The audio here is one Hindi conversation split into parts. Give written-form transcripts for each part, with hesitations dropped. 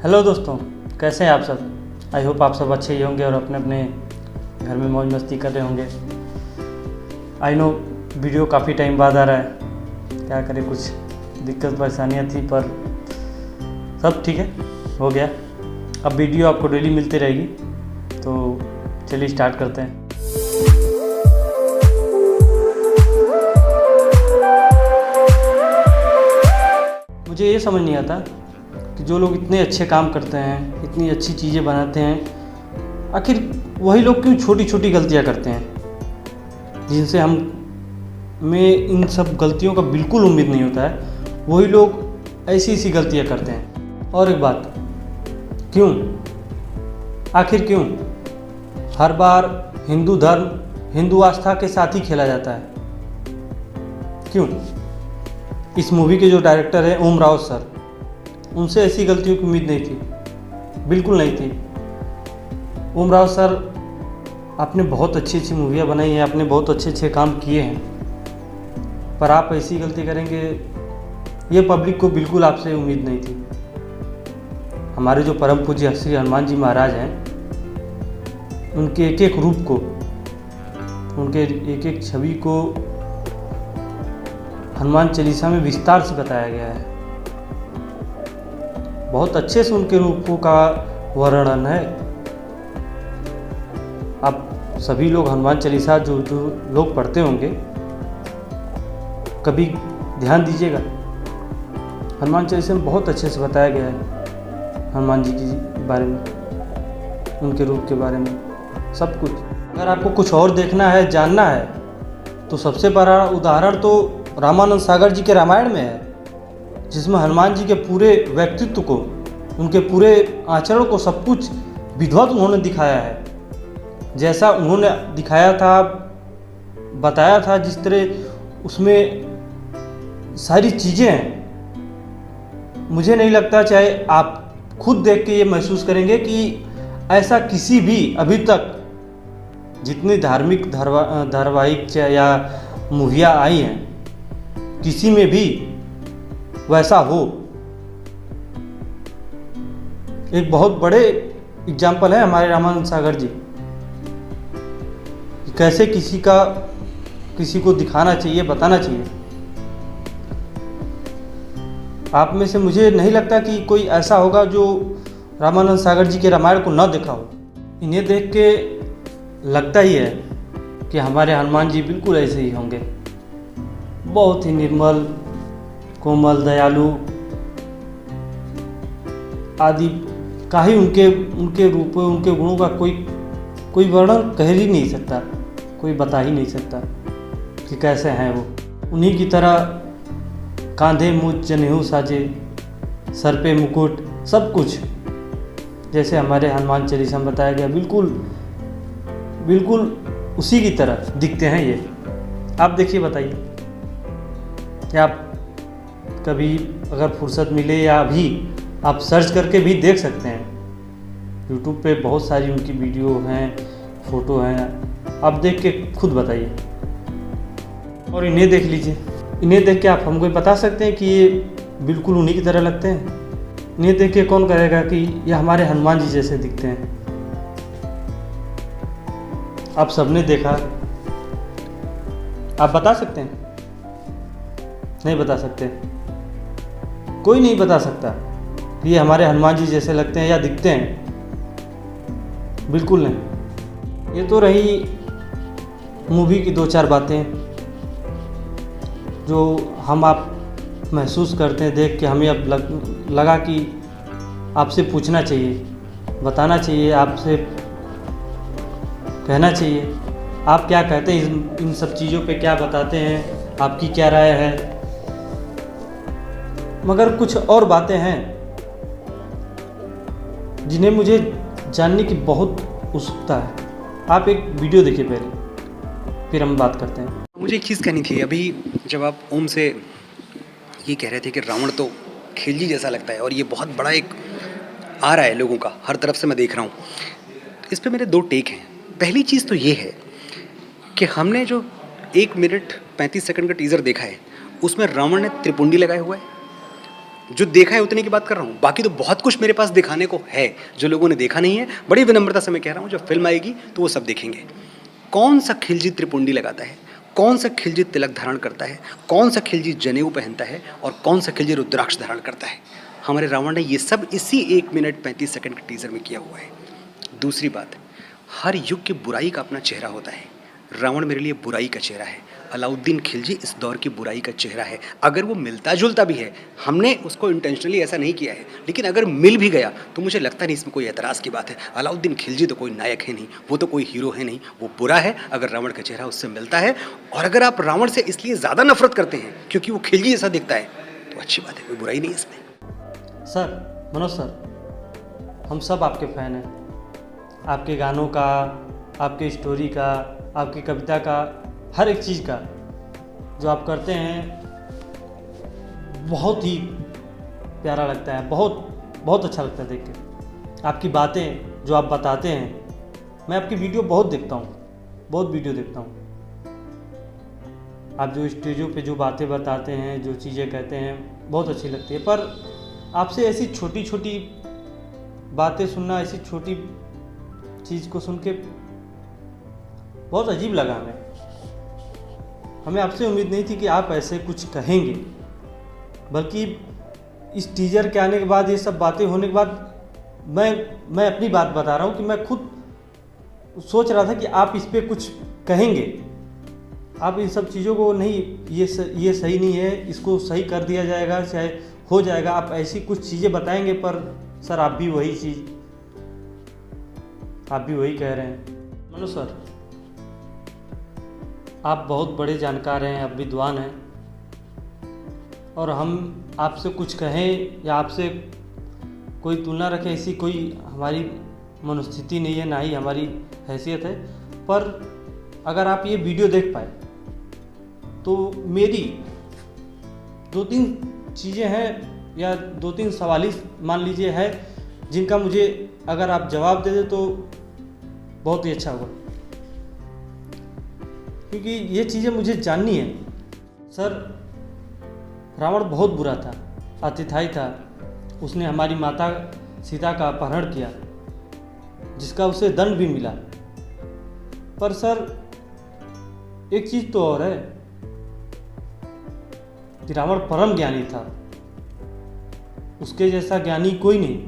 हेलो दोस्तों, कैसे हैं आप सब। आई होप आप सब अच्छे ही होंगे और अपने अपने घर में मौज मस्ती कर रहे होंगे। आई नो वीडियो काफ़ी टाइम बाद आ रहा है, क्या करें, कुछ दिक्कत परेशानियाँ थी पर सब ठीक है, हो गया। अब वीडियो आपको डेली मिलती रहेगी, तो चलिए स्टार्ट करते हैं। मुझे ये समझ नहीं आता कि जो लोग इतने अच्छे काम करते हैं, इतनी अच्छी चीज़ें बनाते हैं, आखिर वही लोग क्यों छोटी छोटी गलतियां करते हैं जिनसे हमें इन सब गलतियों का बिल्कुल उम्मीद नहीं होता है। वही लोग ऐसी ऐसी गलतियां करते हैं। और एक बात, क्यों, आखिर क्यों हर बार हिंदू धर्म, हिंदू आस्था के साथ ही खेला जाता है? क्यों? इस मूवी के जो डायरेक्टर हैं ओम राव सर, उनसे ऐसी गलतियों की उम्मीद नहीं थी, बिल्कुल नहीं थी। ओम राव सर, आपने बहुत अच्छी अच्छी मूवियाँ बनाई हैं, आपने बहुत अच्छे अच्छे काम किए हैं, पर आप ऐसी गलती करेंगे ये पब्लिक को बिल्कुल आपसे उम्मीद नहीं थी। हमारे जो परम पूज्य श्री हनुमान जी महाराज हैं, उनके एक एक रूप को, उनके एक एक छवि को हनुमान चालीसा में विस्तार से बताया गया है। बहुत अच्छे से उनके रूपों का वर्णन है। आप सभी लोग हनुमान चालीसा जो लोग पढ़ते होंगे, कभी ध्यान दीजिएगा, हनुमान चालीसा में बहुत अच्छे से बताया गया है हनुमान जी के बारे में, उनके रूप के बारे में, सब कुछ। अगर आपको कुछ और देखना है, जानना है, तो सबसे बड़ा उदाहरण तो रामानंद सागर जी के रामायण में है, जिसमें हनुमान जी के पूरे व्यक्तित्व को, उनके पूरे आचरण को, सब कुछ विधिवत उन्होंने दिखाया है। जैसा उन्होंने दिखाया था, बताया था, जिस तरह उसमें सारी चीज़ें हैं, मुझे नहीं लगता, चाहे आप खुद देख के ये महसूस करेंगे कि ऐसा किसी भी अभी तक जितनी धार्मिक धारावाहिक या मूवियाँ आई हैं, किसी में भी वैसा हो। एक बहुत बड़े एग्जाम्पल है हमारे रामानंद सागर जी, कैसे किसी को दिखाना चाहिए, बताना चाहिए। आप में से मुझे नहीं लगता कि कोई ऐसा होगा जो रामानंद सागर जी के रामायण को न देखा हो। इन्हें देख के लगता ही है कि हमारे हनुमान जी बिल्कुल ऐसे ही होंगे, बहुत ही निर्मल, कोमल, दयालु आदि का ही उनके रूप, उनके गुणों का कोई वर्णन कह ही नहीं सकता, कोई बता ही नहीं सकता कि कैसे हैं वो। उन्हीं की तरह कांधे मुझ जनेऊ साजे, सर पे मुकुट, सब कुछ जैसे हमारे हनुमान चालीसा में बताया गया, बिल्कुल उसी की तरह दिखते हैं ये। आप देखिए, बताइए क्या आप कभी अगर फुर्सत मिले, या अभी आप सर्च करके भी देख सकते हैं, यूट्यूब पे बहुत सारी उनकी वीडियो हैं, फ़ोटो हैं, आप देख के खुद बताइए। और इन्हें देख लीजिए, इन्हें देख के आप हमको बता सकते हैं कि ये बिल्कुल उन्हीं की तरह लगते हैं? इन्हें देख के कौन कहेगा कि ये हमारे हनुमान जी जैसे दिखते हैं? आप सबने देखा, आप बता सकते हैं? नहीं बता सकते, कोई नहीं बता सकता कि ये हमारे हनुमान जी जैसे लगते हैं या दिखते हैं, बिल्कुल नहीं। ये तो रही मूवी की दो चार बातें जो हम आप महसूस करते हैं देख के। हमें अब लगा कि आपसे पूछना चाहिए, बताना चाहिए, आपसे कहना चाहिए, आप क्या कहते हैं इन सब चीज़ों पे, क्या बताते हैं, आपकी क्या राय है। मगर कुछ और बातें हैं जिन्हें मुझे जानने की बहुत उत्सुकता है। आप एक वीडियो देखिए पहले, फिर हम बात करते हैं। मुझे एक चीज़ कहनी थी अभी, जब आप ओम से ये कह रहे थे कि रावण तो खिलजी जैसा लगता है, और ये बहुत बड़ा एक आ रहा है लोगों का, हर तरफ से मैं देख रहा हूँ। इस पे मेरे दो टेक हैं। पहली चीज़ तो ये है कि हमने जो 1 मिनट 35 सेकंड का टीज़र देखा है, उसमें रावण ने त्रिपुंडी लगाया हुआ है, जो देखा है उतने की बात कर रहा हूँ, बाकी तो बहुत कुछ मेरे पास दिखाने को है जो लोगों ने देखा नहीं है। बड़ी विनम्रता से मैं कह रहा हूँ, जब फिल्म आएगी तो वो सब देखेंगे। कौन सा खिलजी त्रिपुंडी लगाता है, कौन सा खिलजी तिलक धारण करता है, कौन सा खिलजी जनेऊ पहनता है और कौन सा खिलजी रुद्राक्ष धारण करता है। हमारे रावण ने ये सब इसी 1 मिनट 35 सेकंड के टीजर में किया हुआ है। दूसरी बात, हर युग की बुराई का अपना चेहरा होता है। रावण मेरे लिए बुराई का चेहरा है, अलाउद्दीन खिलजी इस दौर की बुराई का चेहरा है। अगर वो मिलता जुलता भी है, हमने उसको इंटेंशनली ऐसा नहीं किया है, लेकिन अगर मिल भी गया तो मुझे लगता नहीं इसमें कोई एतराज़ की बात है। अलाउद्दीन खिलजी तो कोई नायक है नहीं, वो तो कोई हीरो है नहीं, वो बुरा है अगर रावण का चेहरा उससे मिलता है। और अगर आप रावण से इसलिए ज़्यादा नफरत करते हैं क्योंकि वो खिलजी जैसा दिखता है, तो अच्छी बात है, कोई बुराई नहीं इसमें। सर, मनोज सर, हम सब आपके फ़ैन हैं। आपके गानों का, आपके स्टोरी का, आपकी कविता का, हर एक चीज़ का जो आप करते हैं बहुत ही प्यारा लगता है, बहुत अच्छा लगता है देख के। आपकी बातें जो आप बताते हैं, मैं आपकी वीडियो बहुत देखता हूँ, बहुत वीडियो देखता हूँ। आप जो स्टेजों पे जो बातें बताते हैं, जो चीज़ें कहते हैं, बहुत अच्छी लगती है। पर आपसे ऐसी छोटी छोटी बातें सुनना, ऐसी छोटी चीज़ को सुन के बहुत अजीब लगा हमें आपसे उम्मीद नहीं थी कि आप ऐसे कुछ कहेंगे। बल्कि इस टीजर के आने के बाद, ये सब बातें होने के बाद मैं अपनी बात बता रहा हूँ कि मैं खुद सोच रहा था कि आप इस पे कुछ कहेंगे। आप इन सब चीज़ों को नहीं, ये सही नहीं है, इसको सही कर दिया जाएगा, चाहे हो जाएगा, आप ऐसी कुछ चीज़ें बताएंगे। पर सर, आप भी वही कह रहे हैं। मनोज सर, आप बहुत बड़े जानकार हैं, आप विद्वान हैं, और हम आपसे कुछ कहें या आपसे कोई तुलना रखें, ऐसी कोई हमारी मनोस्थिति नहीं है, ना ही हमारी हैसियत है। पर अगर आप ये वीडियो देख पाए तो मेरी 2-3 चीज़ें हैं या 2-3 सवाल ही मान लीजिए है, जिनका मुझे अगर आप जवाब दे दें तो बहुत ही अच्छा होगा, क्योंकि ये चीज़ें मुझे जाननी है। सर, रावण बहुत बुरा था, अतिथाई था। उसने हमारी माता सीता का अपहरण किया, जिसका उसे दंड भी मिला। पर सर, एक चीज़ तो और है कि रावण परम ज्ञानी था, उसके जैसा ज्ञानी कोई नहीं।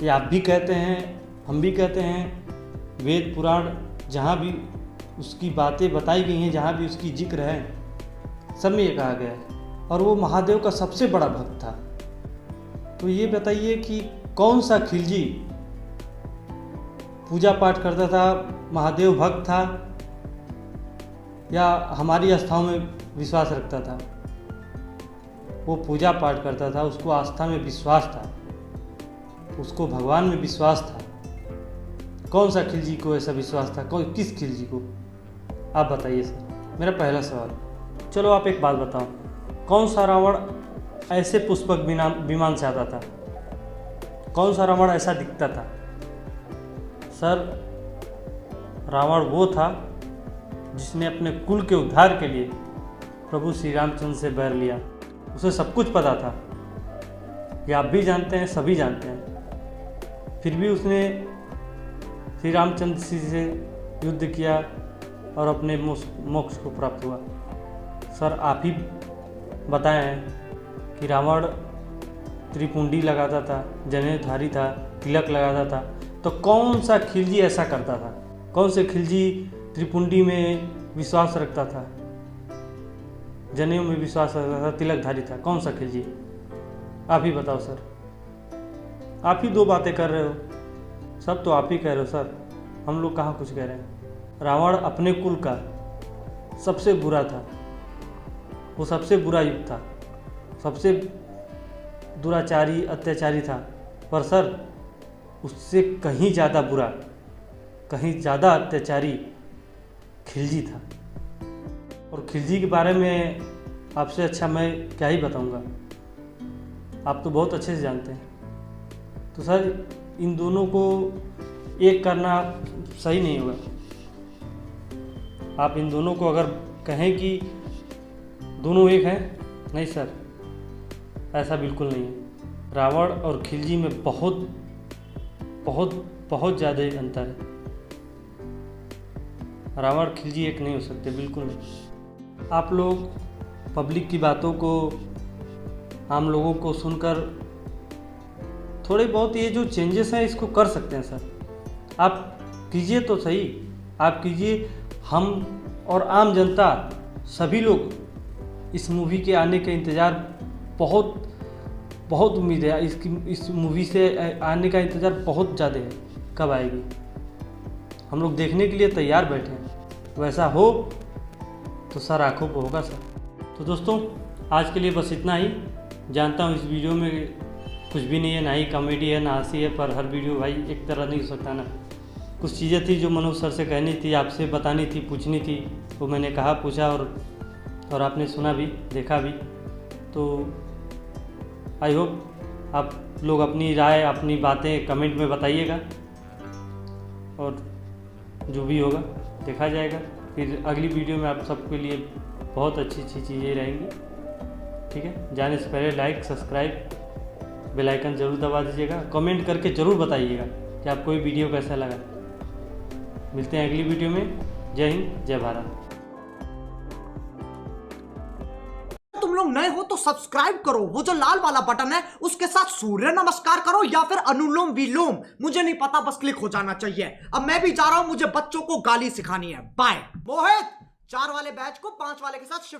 ये आप भी कहते हैं, हम भी कहते हैं, वेद पुराण जहाँ भी उसकी बातें बताई गई हैं, जहाँ भी उसकी जिक्र है, सब में ये कहा गया है। और वो महादेव का सबसे बड़ा भक्त था। तो ये बताइए कि कौन सा खिलजी पूजा पाठ करता था, महादेव भक्त था, या हमारी आस्थाओं में विश्वास रखता था? वो पूजा पाठ करता था, उसको आस्था में विश्वास था, उसको भगवान में विश्वास था। कौन सा खिलजी को ऐसा विश्वास था? किस खिलजी को? आप बताइए सर, मेरा पहला सवाल। चलो आप एक बात बताओ, कौन सा रावण ऐसे पुष्पक विमान से आता था? कौन सा रावण ऐसा दिखता था? सर, रावण वो था जिसने अपने कुल के उद्धार के लिए प्रभु श्री रामचंद्र से बैर लिया। उसे सब कुछ पता था, ये आप भी जानते हैं, सभी जानते हैं। फिर भी उसने श्री रामचंद्र जी से युद्ध किया और अपने मोक्ष को प्राप्त हुआ। सर, आप ही बताएं कि रावण त्रिपुंडी लगाता था, जनेऊधारी था, तिलक लगाता था, तो कौन सा खिलजी ऐसा करता था? कौन से खिलजी त्रिपुंडी में विश्वास रखता था, जनेऊ में विश्वास रखता था, तिलकधारी था? कौन सा खिलजी? आप ही बताओ सर। आप ही 2 बातें कर रहे हो, सब तो आप ही कह रहे हो सर, हम लोग कहाँ कुछ कह रहे हैं। रावण अपने कुल का सबसे बुरा था, वो सबसे बुरा युग था, सबसे दुराचारी, अत्याचारी था। पर सर, उससे कहीं ज़्यादा बुरा, कहीं ज़्यादा अत्याचारी खिलजी था। और खिलजी के बारे में आपसे अच्छा मैं क्या ही बताऊंगा, आप तो बहुत अच्छे से जानते हैं। तो सर, इन दोनों को एक करना सही नहीं होगा। आप इन दोनों को अगर कहें कि दोनों एक हैं, नहीं सर, ऐसा बिल्कुल नहीं है। रावण और खिलजी में बहुत बहुत बहुत ज़्यादा अंतर है। रावण खिलजी एक नहीं हो सकते, बिल्कुल नहीं। आप लोग पब्लिक की बातों को, आम लोगों को सुनकर थोड़े बहुत ये जो चेंजेस हैं इसको कर सकते हैं सर। आप कीजिए तो सही, आप कीजिए। हम और आम जनता सभी लोग इस मूवी के आने के इंतज़ार बहुत बहुत उम्मीद है। इस मूवी से आने का इंतज़ार बहुत ज़्यादा है, कब आएगी। हम लोग देखने के लिए तैयार बैठे हैं। वैसा हो तो सर आँखों को होगा सर। तो दोस्तों आज के लिए बस इतना ही। जानता हूँ इस वीडियो में कुछ भी नहीं है, ना ही कॉमेडी है ना हंसी है, पर हर वीडियो भाई एक तरह नहीं हो सकता ना। कुछ चीज़ें थी जो मनोज सर से कहनी थी, आपसे बतानी थी, पूछनी थी, वो मैंने कहा, पूछा और आपने सुना भी, देखा भी। तो आई होप आप लोग अपनी राय, अपनी बातें कमेंट में बताइएगा और जो भी होगा देखा जाएगा। फिर अगली वीडियो में आप सबके लिए बहुत अच्छी अच्छी चीज़ें रहेंगी। ठीक है, जाने से पहले लाइक, सब्सक्राइब, बेल आइकन ज़रूर दबा दीजिएगा। कमेंट करके ज़रूर बताइएगा कि आपको ये वीडियो कैसा लगा। मिलते हैं अगली वीडियो में। जय हिंद, जय भारत। तुम लोग नए हो तो सब्सक्राइब करो, वो जो लाल वाला बटन है उसके साथ सूर्य नमस्कार करो या फिर अनुलोम विलोम, मुझे नहीं पता, बस क्लिक हो जाना चाहिए। अब मैं भी जा रहा हूं, मुझे बच्चों को गाली सिखानी है। बाय। मोहित 4 वाले बैच को 5 वाले के साथ शिफ्ट